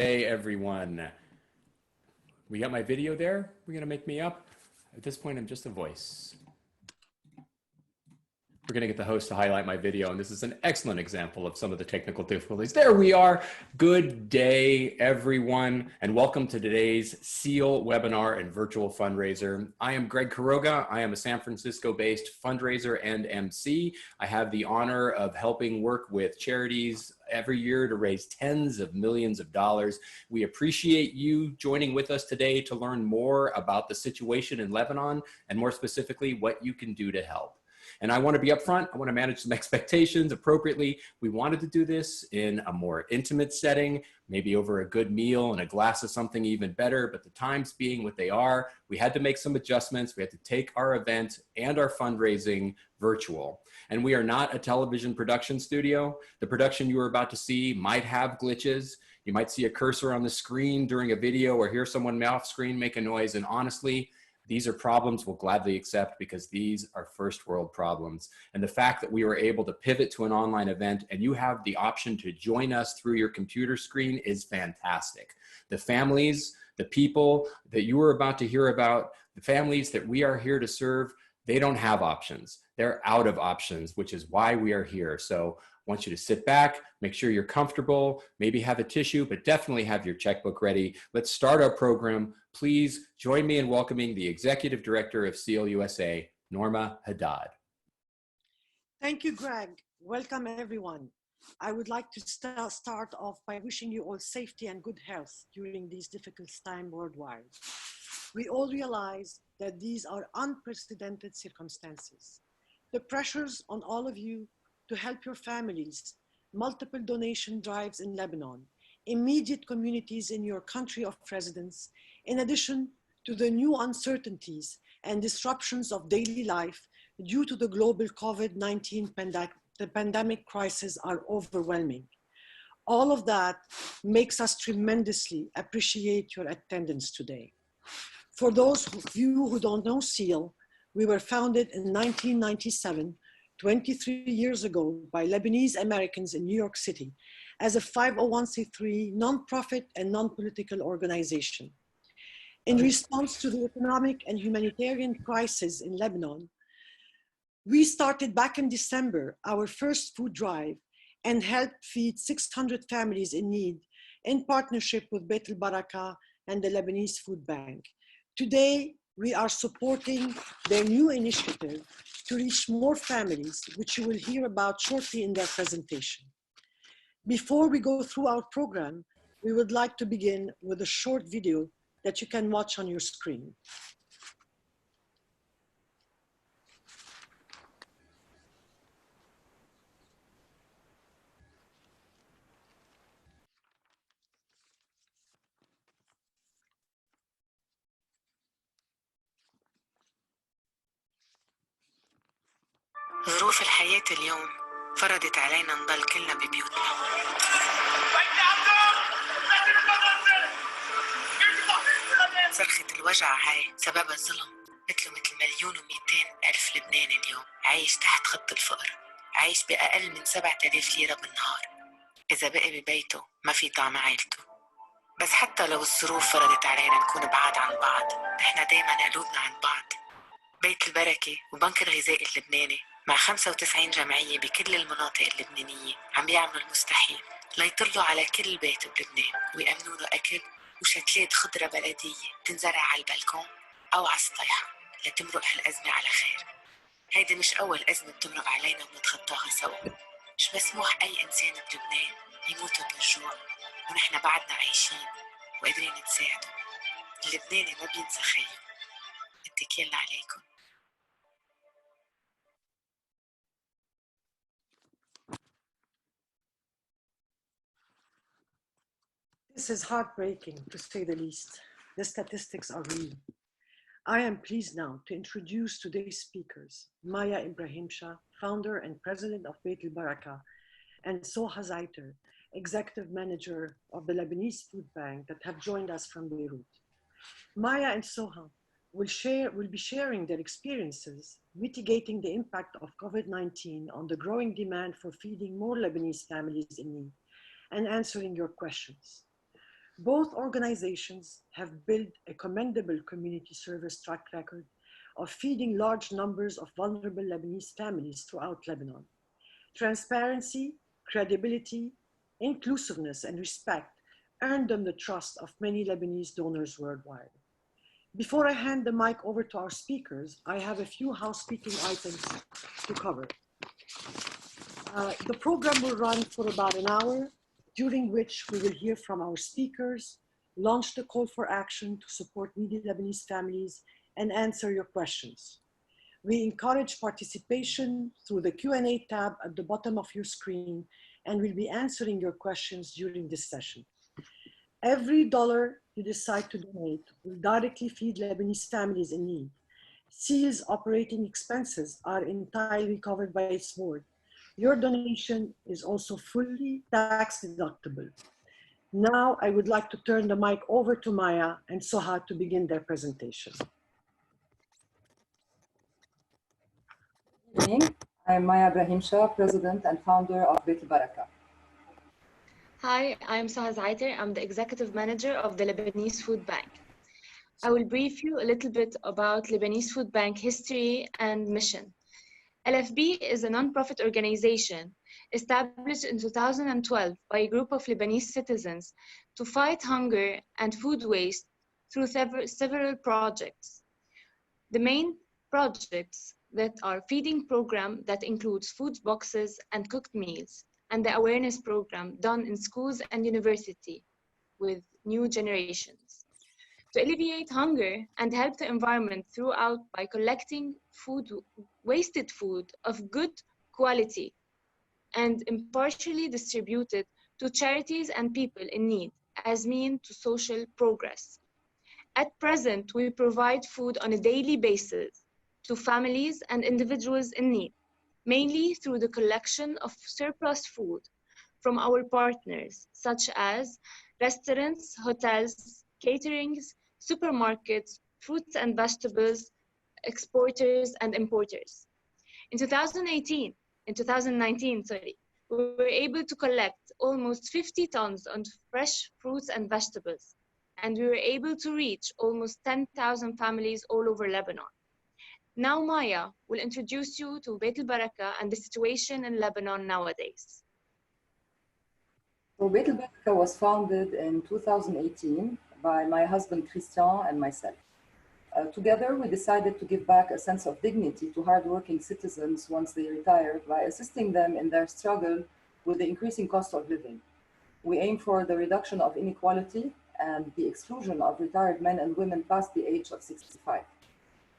Hey everyone. We got my video there? We're gonna make me up? At this point, I'm just a voice. We're gonna get the host to highlight my video, and this is an excellent example of some of the technical difficulties. There we are. Good day, everyone, and welcome to today's SEAL webinar and virtual fundraiser. I am Greg Quiroga. I am a San Francisco-based fundraiser and MC. I have the honor of helping work with charities every year to raise tens of millions of dollars. We appreciate you joining with us today to learn more about the situation in Lebanon, and more specifically, what you can do to help. And I want to be upfront. I want to manage some expectations appropriately. We wanted to do this in a more intimate setting, maybe over a good meal and a glass of something even better, but the times being what they are, we had to make some adjustments. We had to take our event and our fundraising virtual. And we are not a television production studio. The production you are about to see might have glitches. You might see a cursor on the screen during a video or hear someone off screen make a noise. And honestly, these are problems we'll gladly accept because these are first world problems. And the fact that we were able to pivot to an online event and you have the option to join us through your computer screen is fantastic. The families, the people that you are about to hear about, the families that we are here to serve, they don't have options. They're out of options, which is why we are here. So I want you to sit back, make sure you're comfortable, maybe have a tissue, but definitely have your checkbook ready. Let's start our program. Please join me in welcoming the Executive Director of SEAL USA, Norma Haddad. Thank you, Greg. Welcome, everyone. I would like to start off by wishing you all safety and good health during these difficult times worldwide. We all realize that these are unprecedented circumstances. The pressures on all of you to help your families, multiple donation drives in Lebanon, immediate communities in your country of residence, in addition to the new uncertainties and disruptions of daily life due to the global COVID-19 pandemic crisis are overwhelming. All of that makes us tremendously appreciate your attendance today. For those of you who don't know SEAL, we were founded in 1997, 23 years ago, by Lebanese Americans in New York City as a 501c3 nonprofit and non-political organization. In response to the economic and humanitarian crisis in Lebanon, we started back in December our first food drive and helped feed 600 families in need in partnership with Beit El Baraka and the Lebanese Food Bank. Today, we are supporting their new initiative to reach more families, which you will hear about shortly in their presentation. Before we go through our program, we would like to begin with a short video that you can watch on your screen. ظروف الحياة اليوم فرضت علينا نضل كلنا ببيوتنا. صرخة الوجع هاي سببها الظلم، مثله مثل 1,200,000 لبناني اليوم عايش تحت خط الفقر، عايش بأقل من 7,000 ليرة بالنهار. إذا بقي ببيته ما في طعم عيلته. بس حتى لو الظروف فرضت علينا نكون بعاد عن بعض، نحن دايما قلوبنا عند بعض. بيت البركة وبنك الغذاء اللبناني مع 95 جمعية بكل المناطق اللبنانية عم يعملوا المستحيل ليطلوا على كل بيت بلبنان ويأمنوا له أكل وشتلات خضرة بلدية تنزرع على البلكون أو على السطيحة لتمرق هالأزمة على خير. هيدي مش أول أزمة بتمرق علينا وبنتخطاها سوا. مش مسموح أي إنسان بلبنان يموت من الجوع ونحن بعدنا عايشين وقادرين نساعده. اللبناني ما بينسى خيه. اتكلنا عليكم. This is heartbreaking, to say the least. The statistics are real. I am pleased now to introduce today's speakers, Maya Ibrahim Shah, founder and president of Beit El Baraka, and Soha Zaiter, executive manager of the Lebanese Food Bank, that have joined us from Beirut. Maya and Soha will be sharing their experiences mitigating the impact of COVID-19 on the growing demand for feeding more Lebanese families in need and answering your questions. Both organizations have built a commendable community service track record of feeding large numbers of vulnerable Lebanese families throughout Lebanon. Transparency, credibility, inclusiveness, and respect earned them the trust of many Lebanese donors worldwide. Before I hand the mic over to our speakers, I have a few housekeeping items to cover. The program will run for about an hour, during which we will hear from our speakers, launch the call for action to support needy Lebanese families, and answer your questions. We encourage participation through the Q&A tab at the bottom of your screen, and we'll be answering your questions during this session. Every dollar you decide to donate will directly feed Lebanese families in need. SEAL's operating expenses are entirely covered by its board. Your donation is also fully tax deductible. Now I would like to turn the mic over to Maya and Soha to begin their presentation. Good evening. I'm Maya Brahim Shah, President and founder of Beit El Baraka. Hi, I'm Soha Zaiter. I'm the Executive Manager of the Lebanese Food Bank. I will brief you a little bit about Lebanese Food Bank history and mission. LFB is a non-profit organization established in 2012 by a group of Lebanese citizens to fight hunger and food waste through several projects. The main projects that are feeding program that includes food boxes and cooked meals, and the awareness program done in schools and university with new generations. To alleviate hunger and help the environment throughout by collecting wasted food of good quality and impartially distributed to charities and people in need as means to social progress. At present, we provide food on a daily basis to families and individuals in need, mainly through the collection of surplus food from our partners, such as restaurants, hotels, caterings, supermarkets, fruits and vegetables, exporters and importers. In 2019, we were able to collect almost 50 tons of fresh fruits and vegetables, and we were able to reach almost 10,000 families all over Lebanon. Now Maya will introduce you to Beit El Baraka and the situation in Lebanon nowadays. So Beit El Baraka was founded in 2018 by my husband Christian and myself. Together, we decided to give back a sense of dignity to hardworking citizens once they retired by assisting them in their struggle with the increasing cost of living. We aim for the reduction of inequality and the exclusion of retired men and women past the age of 65.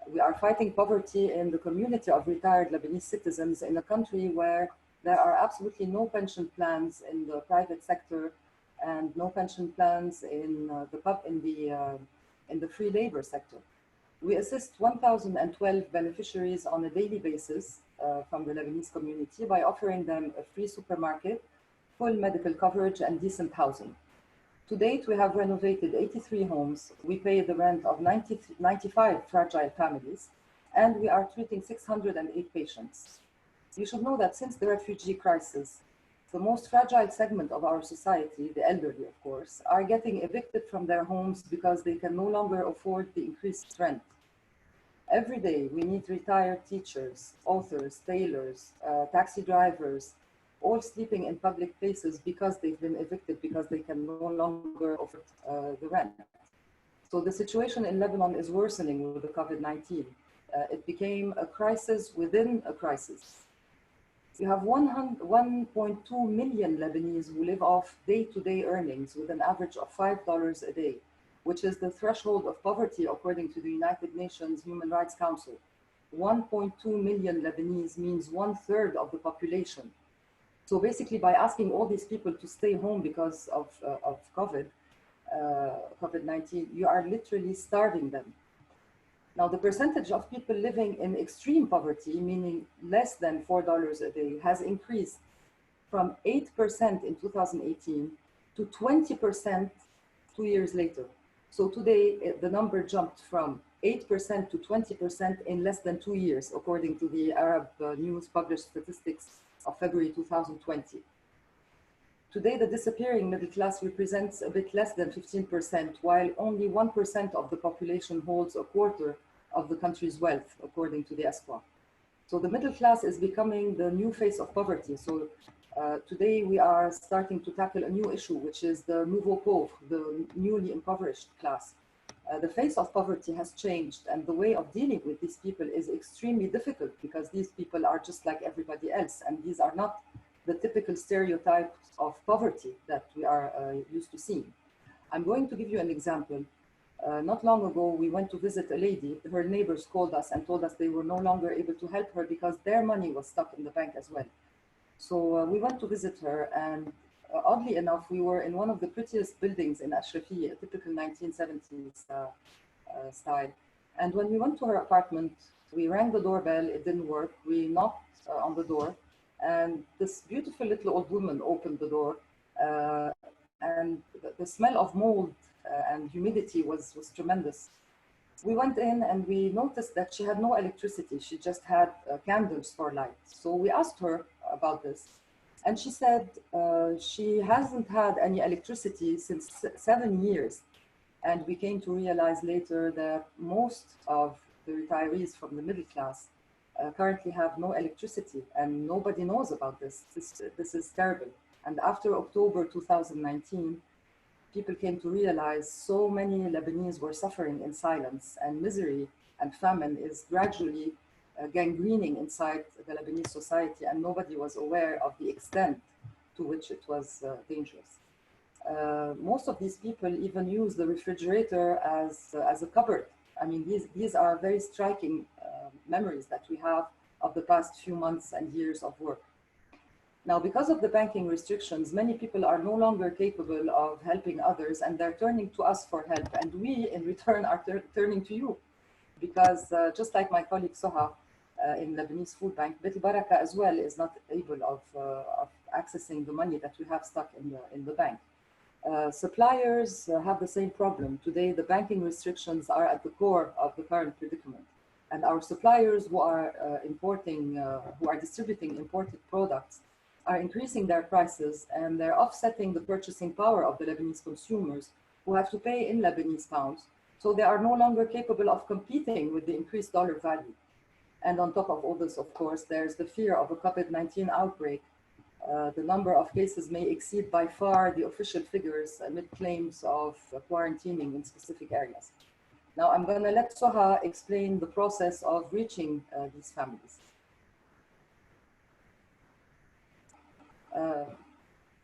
We are fighting poverty in the community of retired Lebanese citizens in a country where there are absolutely no pension plans in the private sector and no pension plans in the free labor sector. We assist 1,012 beneficiaries on a daily basis from the Lebanese community by offering them a free supermarket, full medical coverage, and decent housing. To date, we have renovated 83 homes. We pay the rent of 95 fragile families, and we are treating 608 patients. You should know that since the refugee crisis, the most fragile segment of our society, the elderly, of course, are getting evicted from their homes because they can no longer afford the increased rent. Every day, we need retired teachers, authors, tailors, taxi drivers, all sleeping in public places because they've been evicted, because they can no longer afford the rent. So the situation in Lebanon is worsening with the COVID-19. It became a crisis within a crisis. You have 1.2 million Lebanese who live off day-to-day earnings with an average of $5 a day, which is the threshold of poverty according to the United Nations Human Rights Council. 1.2 million Lebanese means 1/3 of the population. So basically, by asking all these people to stay home because of COVID-19, you are literally starving them. Now, the percentage of people living in extreme poverty, meaning less than $4 a day, has increased from 8% in 2018 to 20% 2 years later. So today, the number jumped from 8% to 20% in less than 2 years, according to the Arab News published statistics of February 2020. Today, the disappearing middle class represents a bit less than 15%, while only 1% of the population holds a quarter of the country's wealth, according to the ESPA. So the middle class is becoming the new face of poverty. So today we are starting to tackle a new issue, which is the nouveau pauvre, the newly impoverished class. The face of poverty has changed, and the way of dealing with these people is extremely difficult because these people are just like everybody else, and these are not the typical stereotypes of poverty that we are used to seeing. I'm going to give you an example. Not long ago, we went to visit a lady. Her neighbors called us and told us they were no longer able to help her because their money was stuck in the bank as well. So we went to visit her, and oddly enough, we were in one of the prettiest buildings in Ashrafiyya, a typical 1970s style. And when we went to her apartment, we rang the doorbell, it didn't work. We knocked on the door, and this beautiful little old woman opened the door, and the smell of mold and humidity was tremendous. We went in and we noticed that she had no electricity. She just had candles for light. So we asked her about this. And she said she hasn't had any electricity since 7 years. And we came to realize later that most of the retirees from the middle class currently have no electricity, and nobody knows about this. This is terrible. And after October 2019, people came to realize so many Lebanese were suffering in silence, and misery and famine is gradually gangrening inside the Lebanese society, and nobody was aware of the extent to which it was dangerous. Most of these people even use the refrigerator as a cupboard. I mean, these are very striking memories that we have of the past few months and years of work. Now, because of the banking restrictions, many people are no longer capable of helping others, and they're turning to us for help. And we, in return, are turning to you. Because just like my colleague Soha in Lebanese Food Bank, Beit El Baraka as well is not able of accessing the money that we have stuck in the bank. Suppliers have the same problem. Today, the banking restrictions are at the core of the current predicament. And our suppliers who are who are distributing imported products are increasing their prices, and they're offsetting the purchasing power of the Lebanese consumers who have to pay in Lebanese pounds. So they are no longer capable of competing with the increased dollar value. And on top of all this, of course, there's the fear of a COVID-19 outbreak. The number of cases may exceed by far the official figures amid claims of quarantining in specific areas. Now, I'm going to let Soha explain the process of reaching these families.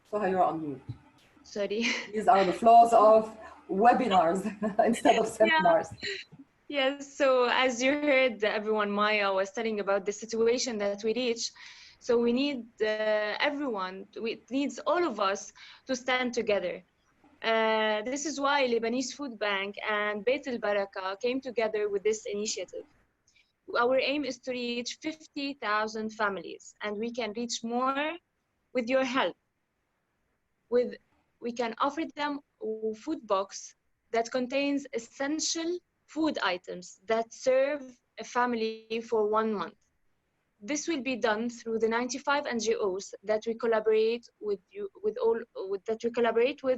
Soha, you're on mute. Sorry. These are the flaws of webinars instead of seminars. Yes, so as you heard, everyone, Maya was telling about the situation that we reach. So we need everyone, it needs all of us to stand together. This is why Lebanese Food Bank and Beit El Baraka came together with this initiative. Our aim is to reach 50,000 families, and we can reach more with your help. We can offer them a food box that contains essential food items that serve a family for 1 month. This will be done through the 95 NGOs that we collaborate with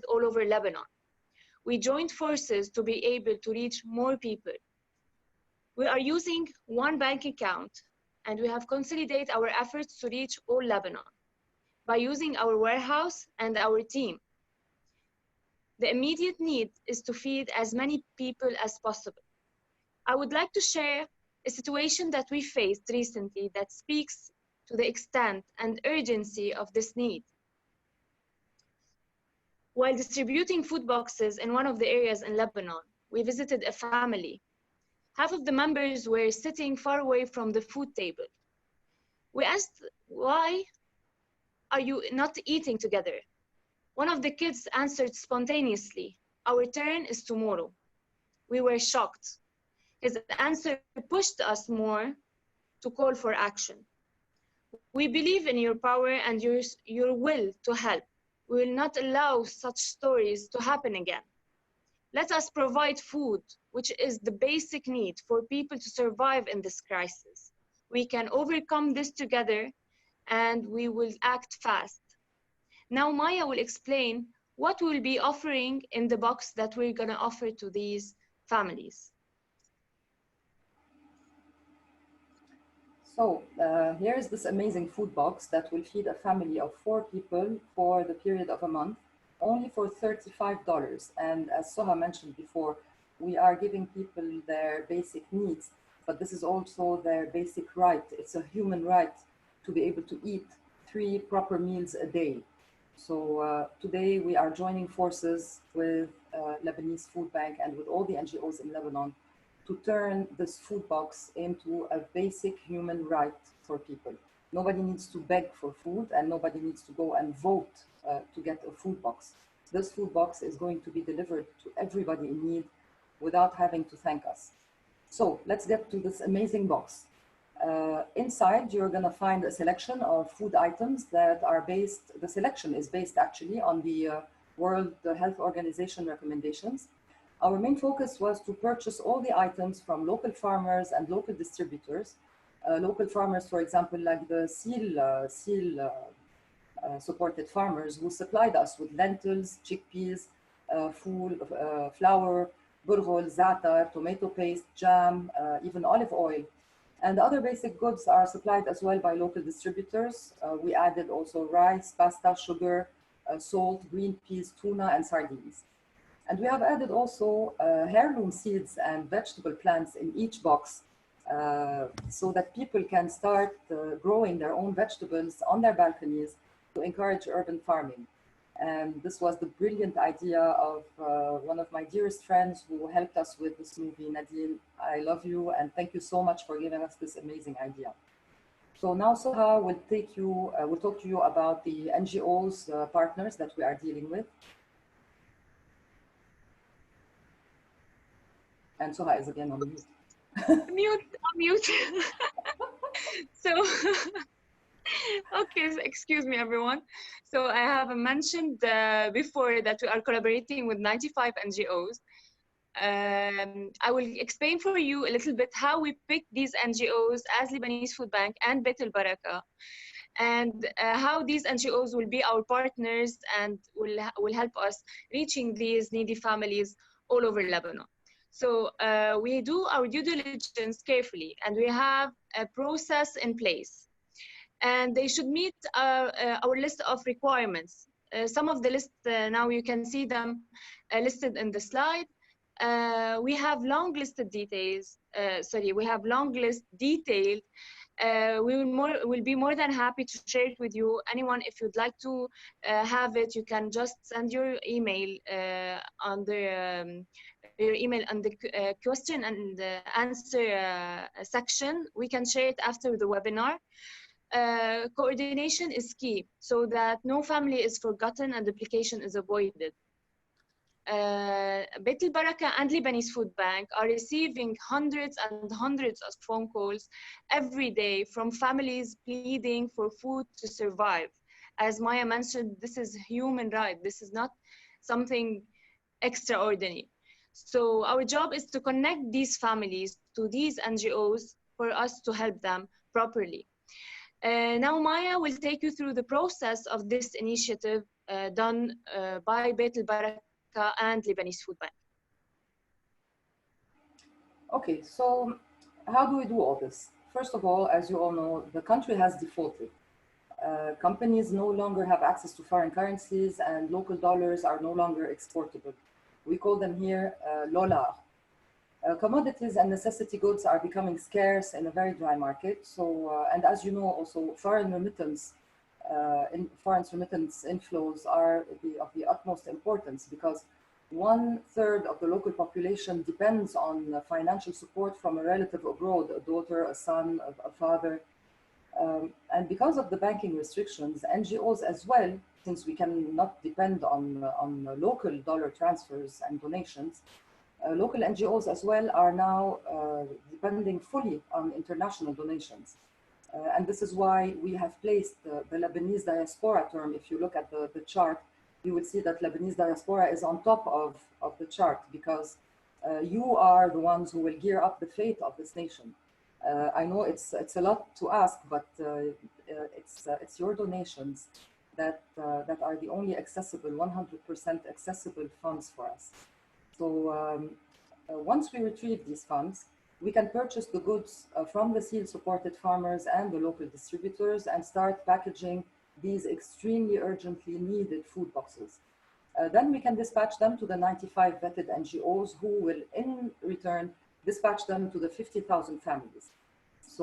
all over Lebanon. We joined forces to be able to reach more people. We are using one bank account, and we have consolidated our efforts to reach all Lebanon by using our warehouse and our team. The immediate need is to feed as many people as possible. I would like to share a situation that we faced recently that speaks to the extent and urgency of this need. While distributing food boxes in one of the areas in Lebanon, we visited a family. Half of the members were sitting far away from the food table. We asked, why are you not eating together? One of the kids answered spontaneously, our turn is tomorrow. We were shocked. His answer pushed us more to call for action. We believe in your power and your will to help. We will not allow such stories to happen again. Let us provide food, which is the basic need for people to survive in this crisis. We can overcome this together, and we will act fast. Now Maya will explain what we'll be offering in the box that we're going to offer to these families. So here is this amazing food box that will feed a family of 4 people for the period of a month, only for $35. And as Soha mentioned before, we are giving people their basic needs, but this is also their basic right. It's a human right to be able to eat 3 proper meals a day. So today we are joining forces with Lebanese Food Bank and with all the NGOs in Lebanon to turn this food box into a basic human right for people. Nobody needs to beg for food and nobody needs to go and vote to get a food box. This food box is going to be delivered to everybody in need without having to thank us. So let's get to this amazing box. Inside, you're going to find a selection of food items that are based, the selection is based actually on the World Health Organization recommendations. Our main focus was to purchase all the items from local farmers and local distributors. Local farmers, for example, like the seal supported farmers who supplied us with lentils, chickpeas, flour, burghul, za'atar, tomato paste, jam, even olive oil. And other basic goods are supplied as well by local distributors. We added also rice, pasta, sugar, salt, green peas, tuna, and sardines. And we have added also heirloom seeds and vegetable plants in each box so that people can start growing their own vegetables on their balconies to encourage urban farming. And this was the brilliant idea of one of my dearest friends who helped us with this movie, Nadine. I love you and thank you so much for giving us this amazing idea. So now Soha will talk to you about the NGOs partners that we are dealing with. And Soha is again on mute. Mute. So, okay, so excuse me, everyone. So I have mentioned before that we are collaborating with 95 NGOs. I will explain for you a little bit how we picked these NGOs as Lebanese Food Bank and Beit El Baraka, and how these NGOs will be our partners and will help us reaching these needy families all over Lebanon. So we do our due diligence carefully, and we have a process in place. And they should meet our list of requirements. Some of the list, now you can see them listed in the slide. We have long listed details, we have long list detailed. We will be more than happy to share it with you. Anyone, if you'd like to have it, you can just send your email on the your email on the question and answer section. We can share it after the webinar. Coordination is key so that no family is forgotten and duplication is avoided. Beit El Baraka and Lebanese Food Bank are receiving hundreds and hundreds of phone calls every day from families pleading for food to survive. As Maya mentioned, this is human right. This is not something extraordinary. So our job is to connect these families to these NGOs for us to help them properly. Now Maya will take you through the process of this initiative done by Beit El Baraka and Lebanese Food Bank. Okay, so how do we do all this? First of all, as you all know, the country has defaulted. Companies no longer have access to foreign currencies and local dollars are no longer exportable. We call them here lola. Commodities and necessity goods are becoming scarce in a very dry market. So, and as you know, also foreign remittance inflows are of the utmost importance because 1/3 of the local population depends on financial support from a relative abroad, a daughter, a son, a father. And because of the banking restrictions, NGOs as well, since we cannot depend on local dollar transfers and donations, local NGOs as well are now depending fully on international donations. And this is why we have placed the Lebanese diaspora term. If you look at the chart, you would see that Lebanese diaspora is on top of the chart because you are the ones who will gear up the fate of this nation. I know it's a lot to ask, but it's your donations that are the only accessible, 100% accessible funds for us. So once we retrieve these funds, we can purchase the goods from the seal-supported farmers and the local distributors and start packaging these extremely urgently needed food boxes. Then we can dispatch them to the 95 vetted NGOs who will in return dispatch them to the 50,000 families. So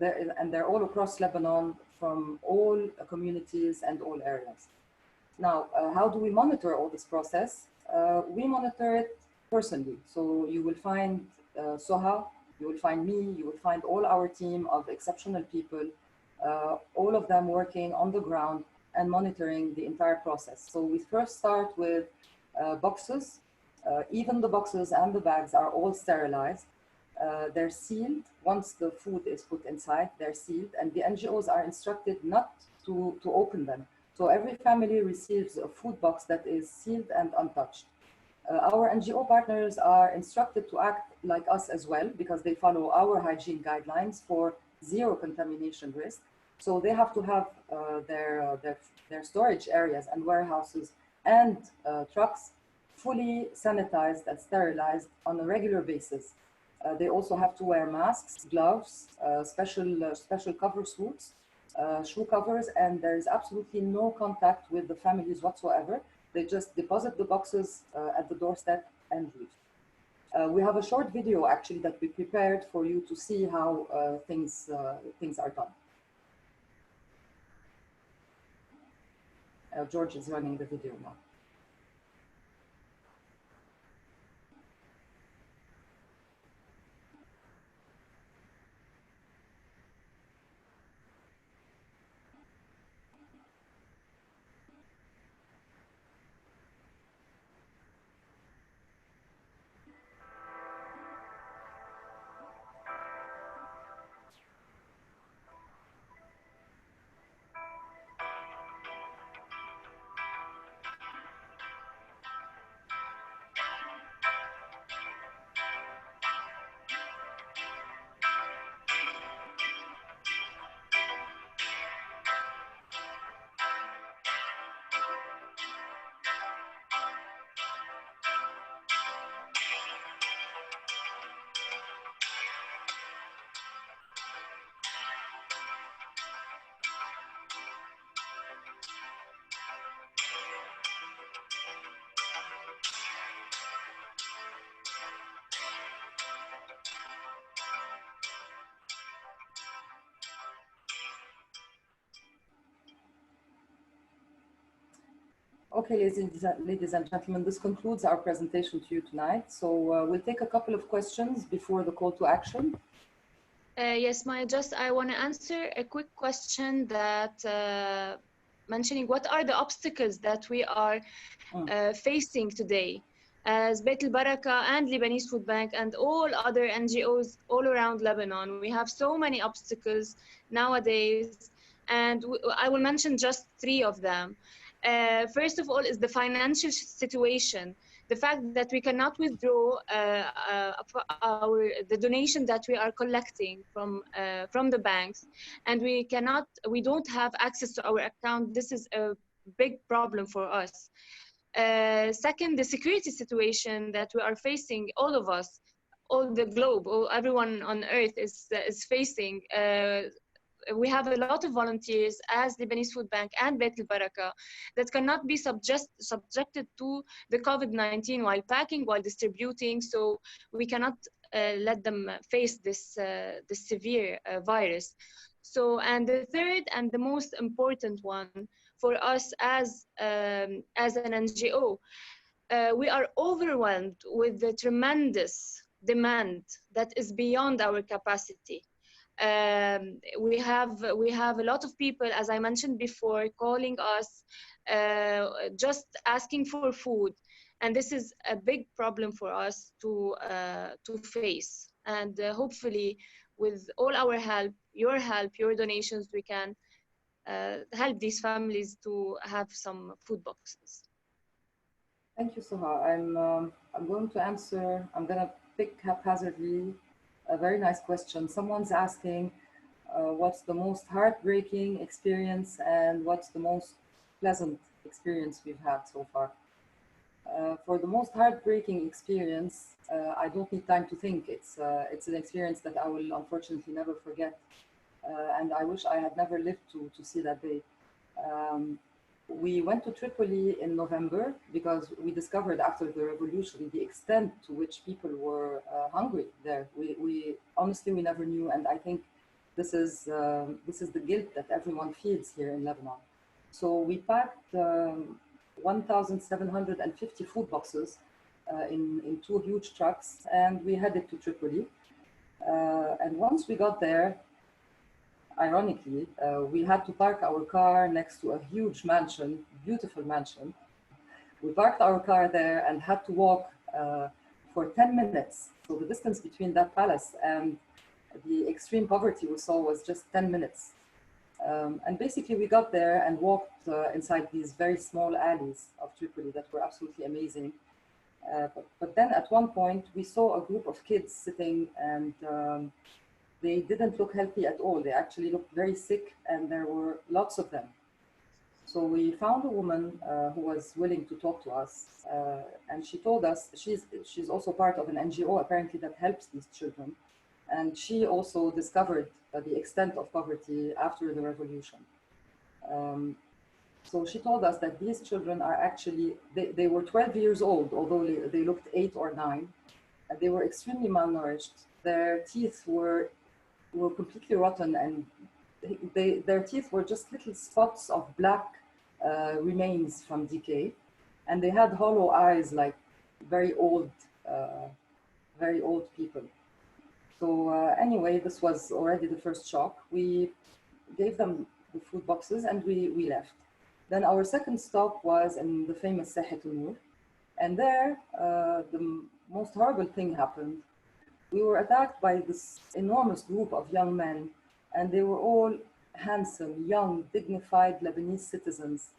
they're all across Lebanon from all communities and all areas. Now, how do we monitor all this process? We monitor it personally. So you will find Soha, you will find me, you will find all our team of exceptional people, all of them working on the ground and monitoring the entire process. So we first start with boxes. Even the boxes and the bags are all sterilized. They're sealed. Once the food is put inside, they're sealed, and the NGOs are instructed not to open them. So every family receives a food box that is sealed and untouched. Our NGO partners are instructed to act like us as well, because they follow our hygiene guidelines for zero contamination risk. So they have to have their storage areas and warehouses and trucks fully sanitized and sterilized on a regular basis. They also have to wear masks, gloves, special cover suits, shoe covers, and there is absolutely no contact with the families whatsoever. They just deposit the boxes at the doorstep and leave. We have a short video actually that we prepared for you to see how things are done. George is running the video now. Okay, ladies and gentlemen, this concludes our presentation to you tonight. So we'll take a couple of questions before the call to action. Yes, Maya, I want to answer a quick question that mentioning what are the obstacles that we are facing today as Beit El Baraka and Lebanese Food Bank and all other NGOs all around Lebanon. We have so many obstacles nowadays, and I will mention just three of them. First of all is the financial situation. The fact that we cannot withdraw the donation that we are collecting from the banks, and we don't have access to our account. This is a big problem for us. Second, the security situation that we are facing, all of us, all the globe, everyone on earth is facing. We have a lot of volunteers as Lebanese Food Bank and Beit El Baraka that cannot be subjected to the COVID-19 while packing, while distributing. So we cannot let them face this severe virus. So, and the third and the most important one for us as an NGO, we are overwhelmed with the tremendous demand that is beyond our capacity. We have a lot of people, as I mentioned before, calling us, just asking for food, and this is a big problem for us to face. And hopefully, with all our help, your donations, we can help these families to have some food boxes. Thank you, Soha. I'm going to answer. I'm going to pick haphazardly a very nice question. Someone's asking, what's the most heartbreaking experience and what's the most pleasant experience we've had so far. For the most heartbreaking experience, I don't need time to think. It's an experience that I will unfortunately never forget. And I wish I had never lived to see that day. We went to Tripoli in November because we discovered after the revolution the extent to which people were hungry there. We honestly, we never knew, and I think this is the guilt that everyone feels here in Lebanon. So we packed 1,750 food boxes in 2 huge trucks, and we headed to Tripoli. And once we got there, ironically, we had to park our car next to a huge mansion, beautiful mansion. We parked our car there and had to walk for 10 minutes. So the distance between that palace and the extreme poverty we saw was just 10 minutes. And basically we got there and walked inside these very small alleys of Tripoli that were absolutely amazing. But then at one point we saw a group of kids sitting, and they didn't look healthy at all. They actually looked very sick, and there were lots of them. So we found a woman who was willing to talk to us, and she told us she's also part of an NGO apparently that helps these children, and she also discovered the extent of poverty after the revolution. So she told us that these children are actually, they were 12 years old, although they looked 8 or 9, and they were extremely malnourished. Their teeth were completely rotten, and their teeth were just little spots of black remains from decay, and they had hollow eyes like very old people. So anyway, this was already the first shock. We gave them the food boxes and we left. Then our second stop was in the famous Sahet al-Nur, and there the most horrible thing happened. We were attacked by this enormous group of young men, and they were all handsome, young, dignified Lebanese citizens,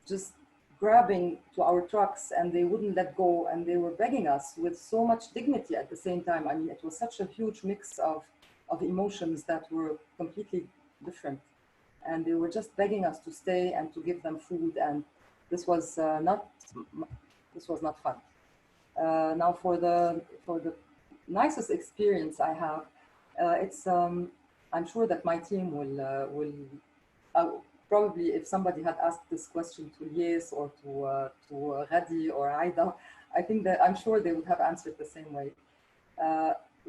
just grabbing to our trucks, and they wouldn't let go, and they were begging us with so much dignity at the same time. I mean, it was such a huge mix of emotions that were completely different. And they were just begging us to stay and to give them food, and this was not fun. Now for the nicest experience I have, it's I'm sure that my team will probably, if somebody had asked this question to Lies or to Ghadi or Aida, I think that I'm sure they would have answered the same way.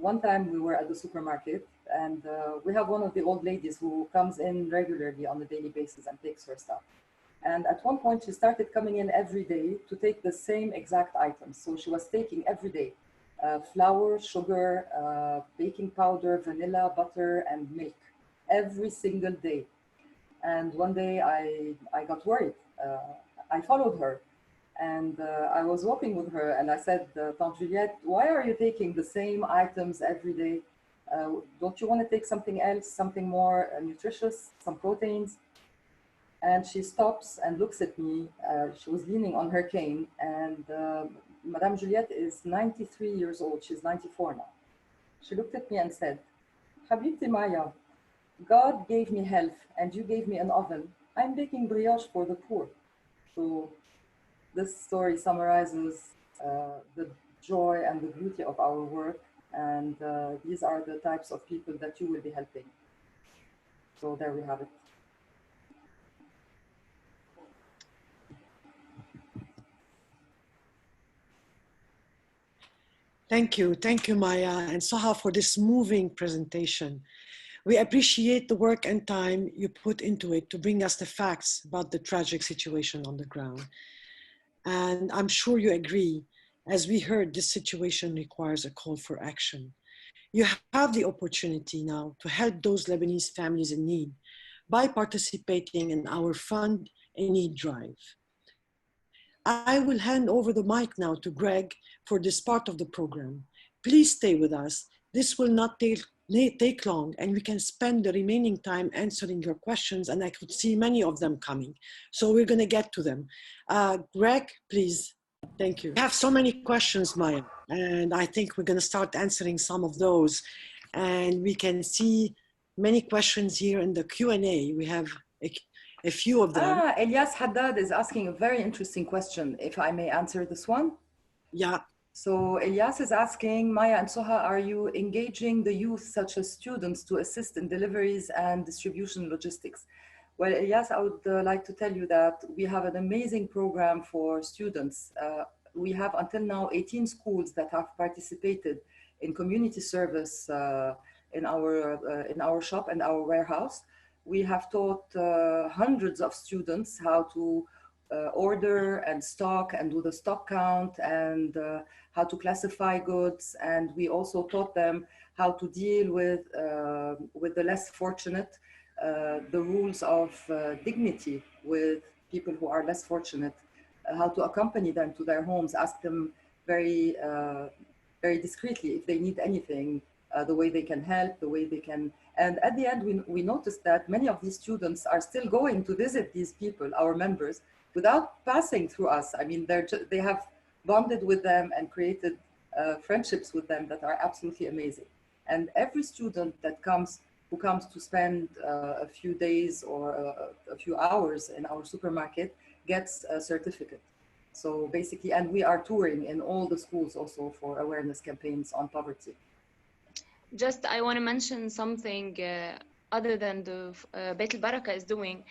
One time we were at the supermarket, and we have one of the old ladies who comes in regularly on a daily basis and takes her stuff. And at one point she started coming in every day to take the same exact items. So she was taking every day flour, sugar, baking powder, vanilla, butter, and milk every single day. And one day I got worried. I followed her, and I was walking with her, and I said, Tante Juliette, why are you taking the same items every day? Don't you want to take something else, something more nutritious, some proteins? And she stops and looks at me. She was leaning on her cane, and Madame Juliette is 93 years old. She's 94 now. She looked at me and said, Habibti Maya, God gave me health and you gave me an oven. I'm baking brioche for the poor. So this story summarizes the joy and the beauty of our work. And these are the types of people that you will be helping. So there we have it. Thank you, Maya and Saha, for this moving presentation. We appreciate the work and time you put into it to bring us the facts about the tragic situation on the ground. And I'm sure you agree, as we heard, this situation requires a call for action. You have the opportunity now to help those Lebanese families in need by participating in our Fund a Need drive. I will hand over the mic now to Greg for this part of the program. Please stay with us. This will not take long, and we can spend the remaining time answering your questions, and I could see many of them coming. So we're going to get to them. Greg, please. Thank you. We have so many questions, Maya, and I think we're going to start answering some of those. And we can see many questions here in the Q&A. We have a few of them. Elias Haddad is asking a very interesting question, if I may answer this one. Yeah. So Elias is asking, Maya and Soha, are you engaging the youth, such as students, to assist in deliveries and distribution logistics? Well, Elias, I would like to tell you that we have an amazing program for students. We have until now 18 schools that have participated in community service in our shop and our warehouse. We have taught hundreds of students how to order and stock and do the stock count and how to classify goods. And we also taught them how to deal with the less fortunate, the rules of dignity with people who are less fortunate, how to accompany them to their homes, ask them very, very discreetly if they need anything, the way they can help, the way they can. And at the end, we noticed that many of these students are still going to visit these people, our members, without passing through us. I mean, they have bonded with them and created friendships with them that are absolutely amazing. And every student that who comes to spend a few days or a few hours in our supermarket gets a certificate. So basically, and we are touring in all the schools also for awareness campaigns on poverty. Just, I want to mention something other than the Beit El Baraka is doing.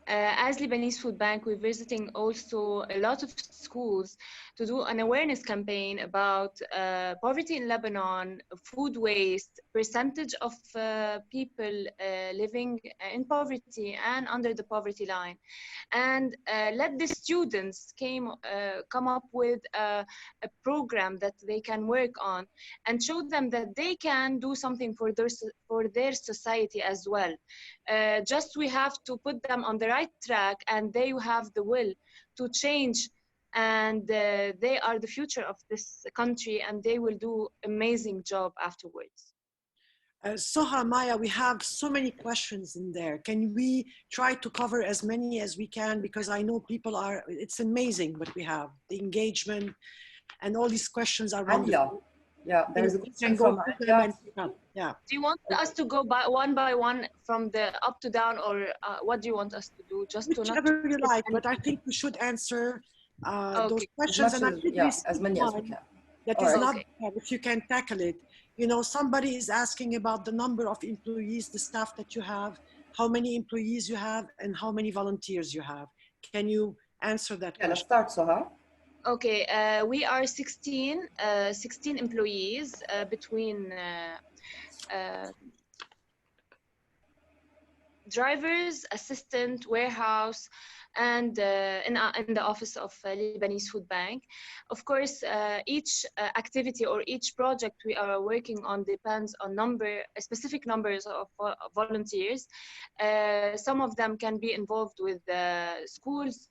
As Lebanese Food Bank, we're visiting also a lot of schools to do an awareness campaign about poverty in Lebanon, food waste, percentage of people living in poverty and under the poverty line. And let the students come up with a program that they can work on and show them that they can do something for their society as well. Just we have to put them on the right track, and they have the will to change, and they are the future of this country, and they will do amazing job afterwards. Soha, Maya, we have so many questions in there. Can we try to cover as many as we can? Because I know people are, it's amazing what we have, the engagement, and all these questions are wonderful. Yeah, there's a question from Alia. Yeah. Do you want us to go by one from the up to down, or what do you want us to do? Just whichever you like, but I think we should answer those questions. And I think as many as we can. That is not bad if you can tackle it. You know, somebody is asking about the number of employees, the staff that you have, how many employees you have, and how many volunteers you have. Can you answer that question? Let's start, Soha. Okay, we are 16 employees between drivers, assistant, warehouse, and in the office of Lebanese Food Bank. Of course, each activity or each project we are working on depends on specific numbers of volunteers. Some of them can be involved with schools,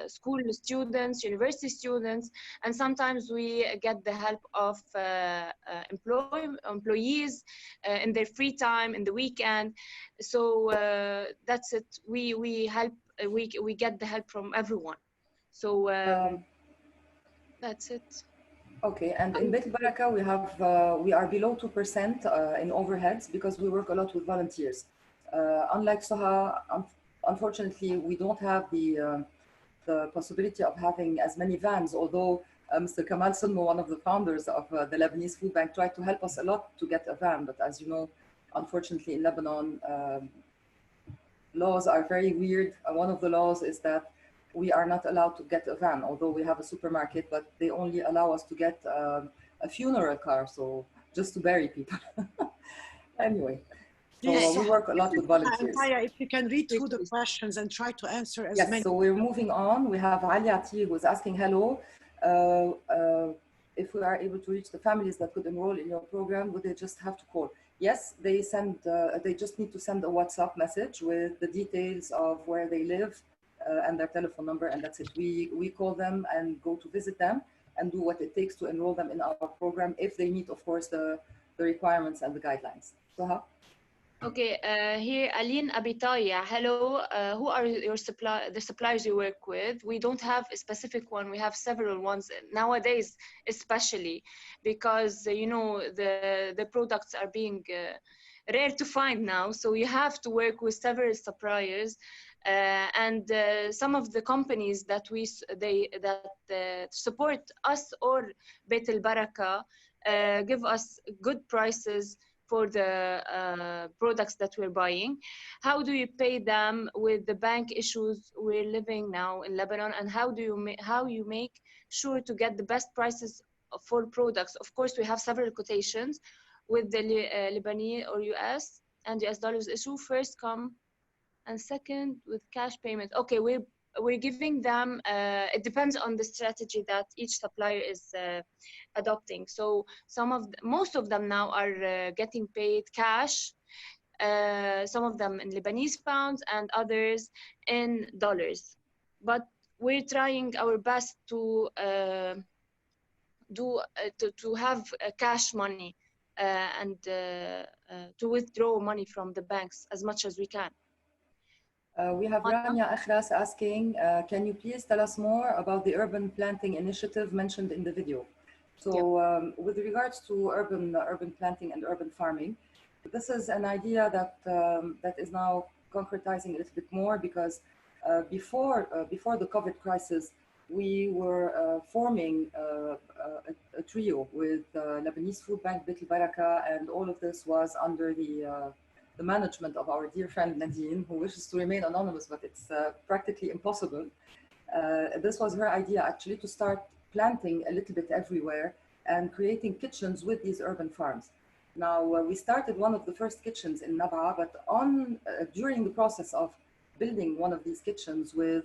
school students, university students, and sometimes we get the help of employees in their free time, in the weekend. So that's it. We help. We get the help from everyone. So that's it. Okay, and in Beit El Baraka we are below 2% in overheads because we work a lot with volunteers. Unlike Soha, unfortunately, we don't have the possibility of having as many vans, although Mr. Kamal Sunmo, one of the founders of the Lebanese Food Bank, tried to help us a lot to get a van. But as you know, unfortunately in Lebanon, laws are very weird. One of the laws is that we are not allowed to get a van, although we have a supermarket, but they only allow us to get a funeral car, so just to bury people. Anyway, so we work a lot with volunteers. Maya, if you can read through the questions and try to answer as many. Yes, so we're moving on. We have Ali Ati who is asking, hello, if we are able to reach the families that could enroll in your program, would they just have to call? Yes, they just need to send a WhatsApp message with the details of where they live and their telephone number, and that's it. We call them and go to visit them and do what it takes to enroll them in our program if they meet, of course, the requirements and the guidelines. Soha? Okay, here Aline Abitaya. Hello, who are the suppliers you work with? We don't have a specific one. We have several ones nowadays, especially because you know the products are being rare to find now. So you have to work with several suppliers. and some of the companies that support us or Beit El Baraka give us good prices for the products that we're buying. How do you pay them with the bank issues we're living now in Lebanon, and how you make sure to get the best prices for products? Of course, we have several quotations with the Lebanese or US and US dollars issue. First come, and second with cash payment. Okay, we're giving them, it depends on the strategy that each supplier is adopting. So most of them now are getting paid cash, some of them in Lebanese pounds and others in dollars. But we're trying our best to have cash money and to withdraw money from the banks as much as we can. We have Rania Akhras asking, can you please tell us more about the urban planting initiative mentioned in the video? So with regards to urban planting and urban farming, this is an idea that that is now concretizing a little bit more, because before the COVID crisis, we were forming a trio with Lebanese Food Bank, Beit El Baraka, and all of this was under the management of our dear friend Nadine, who wishes to remain anonymous, but it's practically impossible. This was her idea, actually, to start planting a little bit everywhere and creating kitchens with these urban farms. Now, we started one of the first kitchens in Nab'a, but during the process of building one of these kitchens, with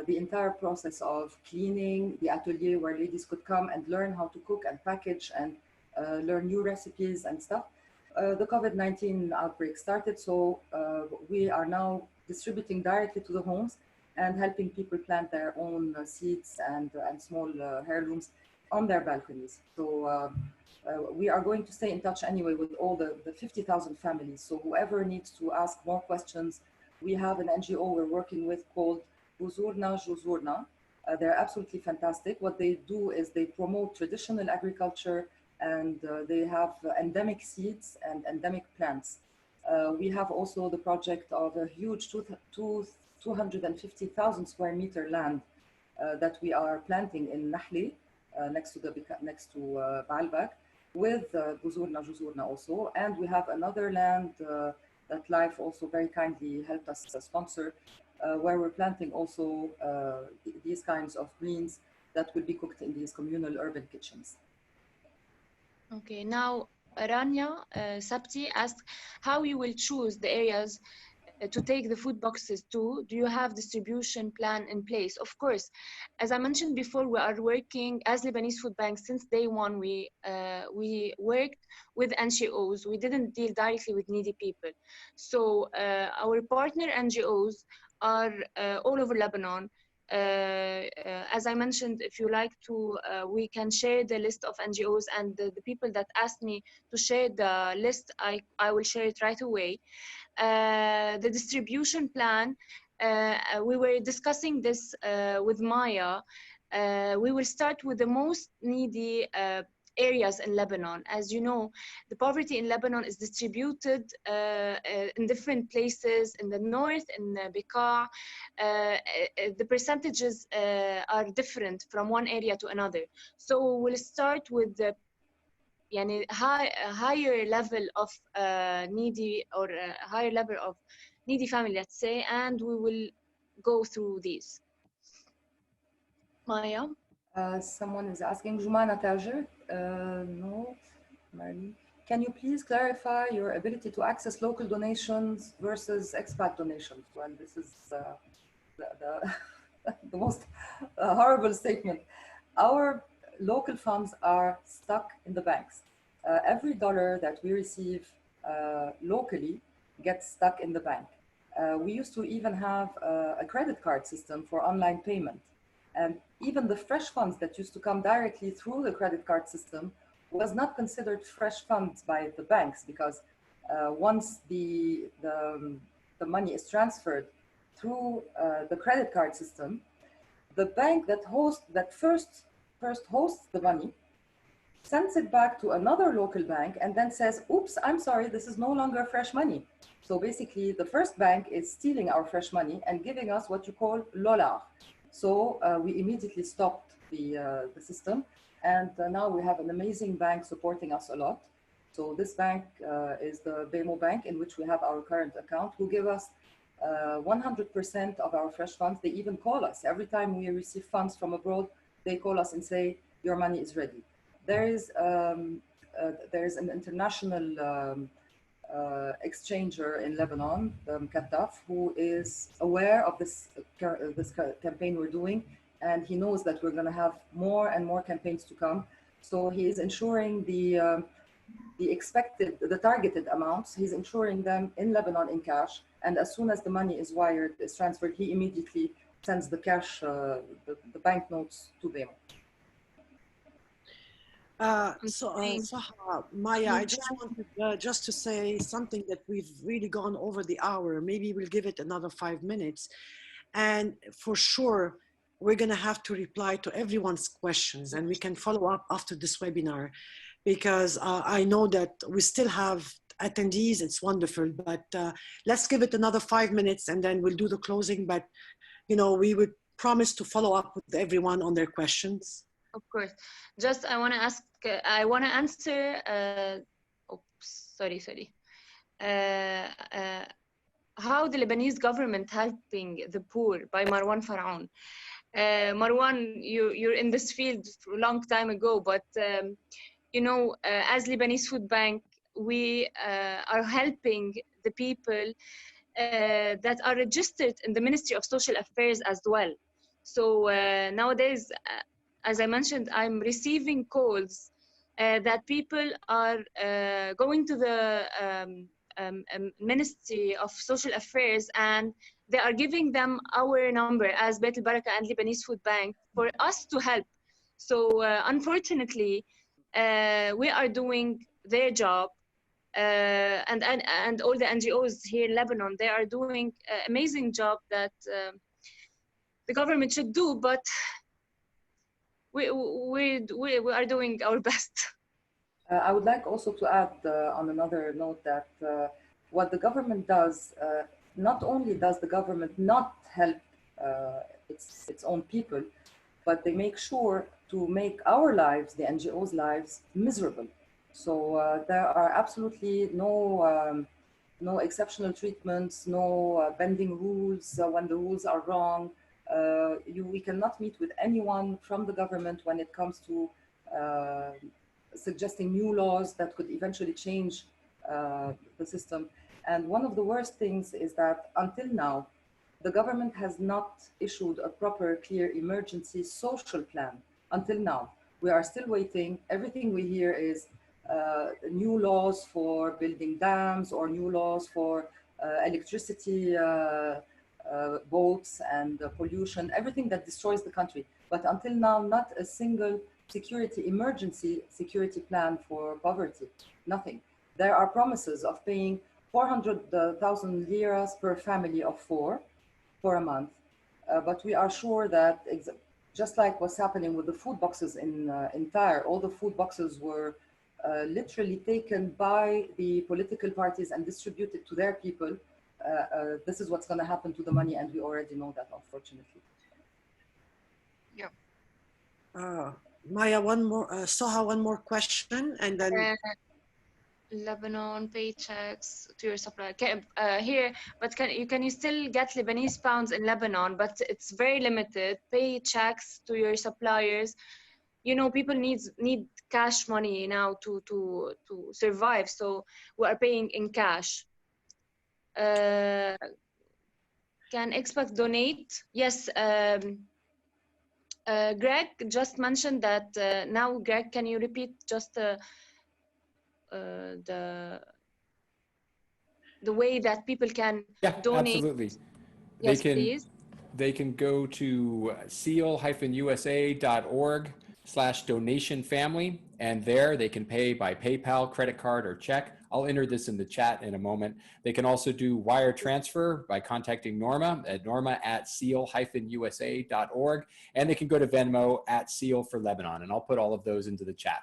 the entire process of cleaning the atelier where ladies could come and learn how to cook and package and learn new recipes and stuff, the COVID-19 outbreak started. So we are now distributing directly to the homes and helping people plant their own seeds and small heirlooms on their balconies. So we are going to stay in touch anyway with all the 50,000 families. So whoever needs to ask more questions, we have an NGO we're working with called Juzurna. They're absolutely fantastic. What they do is they promote traditional agriculture, and they have endemic seeds and endemic plants. We have also the project of a huge 250,000 square meter land that we are planting in Nahli, next to Baalbek, with Juzurna also. And we have another land that Life also very kindly helped us sponsor, where we're planting also these kinds of greens that will be cooked in these communal urban kitchens. Okay, now Rania Sabti asked how you will choose the areas to take the food boxes to. Do you have distribution plan in place? Of course, as I mentioned before, we are working as Lebanese Food Bank since day one. We worked with NGOs. We didn't deal directly with needy people. So our partner NGOs are all over Lebanon. As I mentioned, if you like to, we can share the list of NGOs, and the people that asked me to share the list, I will share it right away. The distribution plan, we were discussing this with Maya. We will start with the most needy areas in Lebanon. As you know, the poverty in Lebanon is distributed in different places in the north, in Bekaa. The percentages are different from one area to another. So we'll start with the higher level of needy, or higher level of needy family, let's say, and we will go through these. Maya? Someone is asking, Jumana Tajir, no, Marley. Can you please clarify your ability to access local donations versus expat donations? Well, this is the most horrible statement. Our local funds are stuck in the banks. Every dollar that we receive locally gets stuck in the bank. We used to even have a credit card system for online payment. And even the fresh funds that used to come directly through the credit card system was not considered fresh funds by the banks, because once the money is transferred through the credit card system, the bank that first hosts the money sends it back to another local bank, and then says, oops, I'm sorry, this is no longer fresh money. So basically, the first bank is stealing our fresh money and giving us what you call lolar. So we immediately stopped the system, and now we have an amazing bank supporting us a lot. So this bank is the BMO Bank, in which we have our current account, who give us 100% of our fresh funds. They even call us every time we receive funds from abroad. They call us and say, your money is ready. There is an international exchanger in Lebanon, Kattaf, who is aware of this campaign we're doing, and he knows that we're going to have more and more campaigns to come. So he is ensuring the targeted amounts. He's ensuring them in Lebanon in cash, and as soon as the money is wired, is transferred, he immediately sends the cash, the banknotes to them. Maya, I just wanted just to say something that we've really gone over the hour. Maybe we'll give it another 5 minutes. And for sure, we're going to have to reply to everyone's questions, and we can follow up after this webinar, because I know that we still have attendees. It's wonderful, but let's give it another 5 minutes and then we'll do the closing. But, you know, we would promise to follow up with everyone on their questions. Of course. Just I want to ask, I want to answer, how the Lebanese government helping the poor, by Marwan Faraon. Marwan, you're in this field for a long time ago, but you know, as Lebanese Food Bank, we are helping the people that are registered in the Ministry of Social Affairs as well. So nowadays, as I mentioned, I'm receiving calls that people are going to the Ministry of Social Affairs, and they are giving them our number as Beit El Baraka and Lebanese Food Bank for us to help. So unfortunately, we are doing their job, and all the NGOs here in Lebanon, they are doing an amazing job that the government should do, but we are doing our best. I would like also to add on another note that what the government does, not only does the government not help its own people, but they make sure to make our lives, the NGOs' lives, miserable. So there are absolutely no exceptional treatments, no bending rules when the rules are wrong. We cannot meet with anyone from the government when it comes to suggesting new laws that could eventually change the system. And one of the worst things is that until now, the government has not issued a proper, clear emergency social plan. Until now, we are still waiting. Everything we hear is new laws for building dams or new laws for electricity boats and pollution, everything that destroys the country. But until now, not a single emergency security plan for poverty, nothing. There are promises of paying 400,000 liras per family of four for a month. But we are sure that just like what's happening with the food boxes in Tyre, all the food boxes were literally taken by the political parties and distributed to their people. This is what's going to happen to the money, and we already know that, unfortunately. Yeah. Maya, Soha, one more question, and then Lebanon paychecks to your supplier here, but can you still get Lebanese pounds in Lebanon? But it's very limited. Paychecks to your suppliers. You know, people need cash money now to survive. So we are paying in cash. Can expats donate? Yes. Greg just mentioned that now. Greg, can you repeat just the way that people can donate? Absolutely. Yes, please. They can go to seal-usa.org/donation-family, and there they can pay by PayPal, credit card, or check. I'll enter this in the chat in a moment. They can also do wire transfer by contacting Norma at norma@seal-usa.org, and they can go to Venmo @seal for Lebanon, and I'll put all of those into the chat.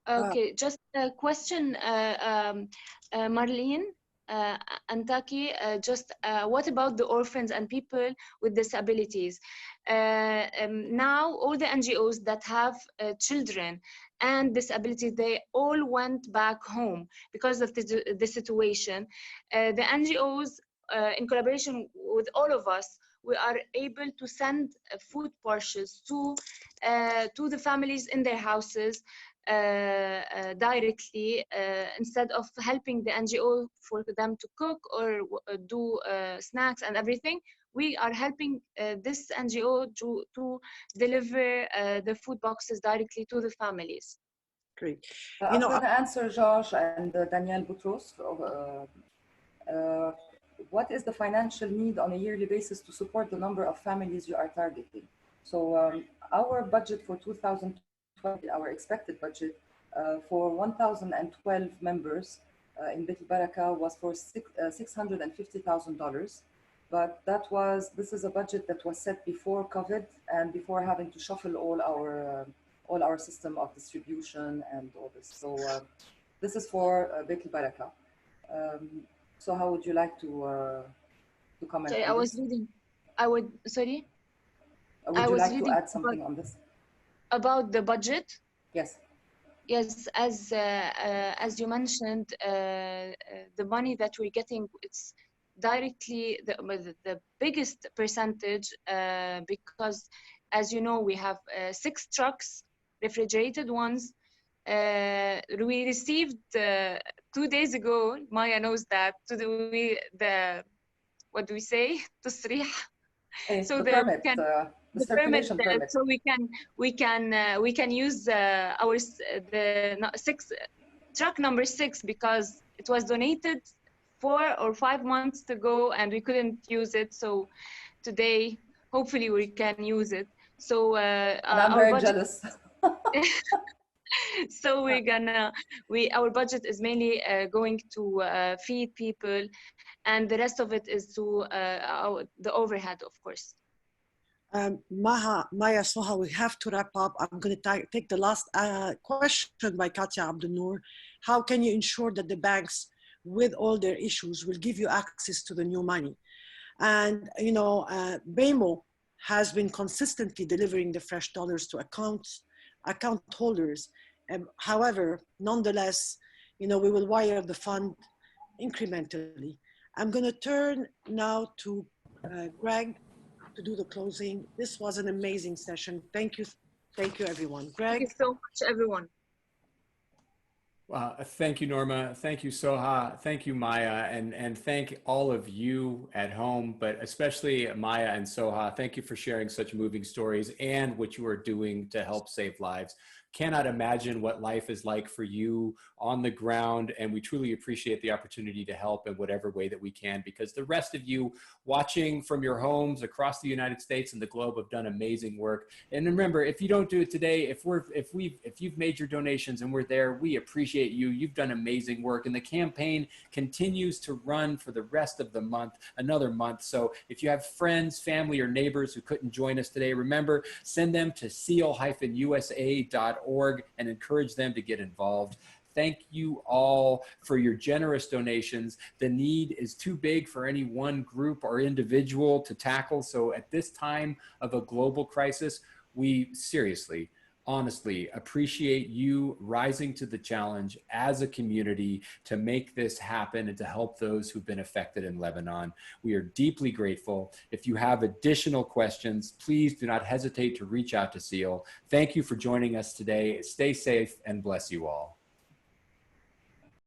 Okay, just a question, Marlene, Antaki, what about the orphans and people with disabilities? Now, all the NGOs that have children and disabilities, they all went back home because of the situation. The NGOs, in collaboration with all of us, we are able to send food parcels to the families in their houses directly, instead of helping the NGO for them to cook or do snacks and everything. We are helping this NGO to deliver the food boxes directly to the families. Great. I'm going to answer George and Danielle Boutros. What is the financial need on a yearly basis to support the number of families you are targeting? So our budget for 2020, our expected budget for 1,012 members in Beit El Baraka was for $650,000. But this is a budget that was set before COVID and before having to shuffle all our system of distribution and all this. So this is for Beit El Baraka. So how would you like to comment Sorry, on I was this? reading. Would you like to add something on this? About the budget? Yes. Yes, as you mentioned, the money that we're getting, it's directly the biggest percentage, because, as you know, we have 6 trucks, refrigerated ones. We received 2 days ago, Maya knows that, what do we say? تصريح. So the permit, the circulation permit. So we can use truck number 6 because it was donated 4 or 5 months ago and we couldn't use it. So today, hopefully, we can use it. So and I'm very jealous. So our budget is mainly going to feed people, and the rest of it is to the overhead, of course. Maya, Soha, we have to wrap up. I'm going to take the last question by Katia Abdul Noor. How can you ensure that the banks, with all their issues, will give you access to the new money? And, BMO has been consistently delivering the fresh dollars to account holders. However, nonetheless, we will wire the fund incrementally. I'm going to turn now to Greg to do the closing. This was an amazing session. Thank you, everyone. Greg? Thank you so much, everyone. Thank you, Norma. Thank you, Soha. Thank you, Maya. And thank all of you at home, but especially Maya and Soha. Thank you for sharing such moving stories and what you are doing to help save lives. Cannot imagine what life is like for you on the ground, and we truly appreciate the opportunity to help in whatever way that we can, because the rest of you watching from your homes across the United States and the globe have done amazing work. And remember, if you don't do it today, if you've made your donations and we're there, we appreciate you. You've done amazing work, and the campaign continues to run for the rest of the month, another month. So if you have friends, family, or neighbors who couldn't join us today, remember, send them to seal-usa.org and encourage them to get involved. Thank you all for your generous donations. The need is too big for any one group or individual to tackle. So at this time of a global crisis, we seriously, honestly appreciate you rising to the challenge as a community to make this happen and to help those who've been affected in Lebanon. We are deeply grateful. If you have additional questions, please do not hesitate to reach out to SEAL. Thank you for joining us today. Stay safe and bless you all.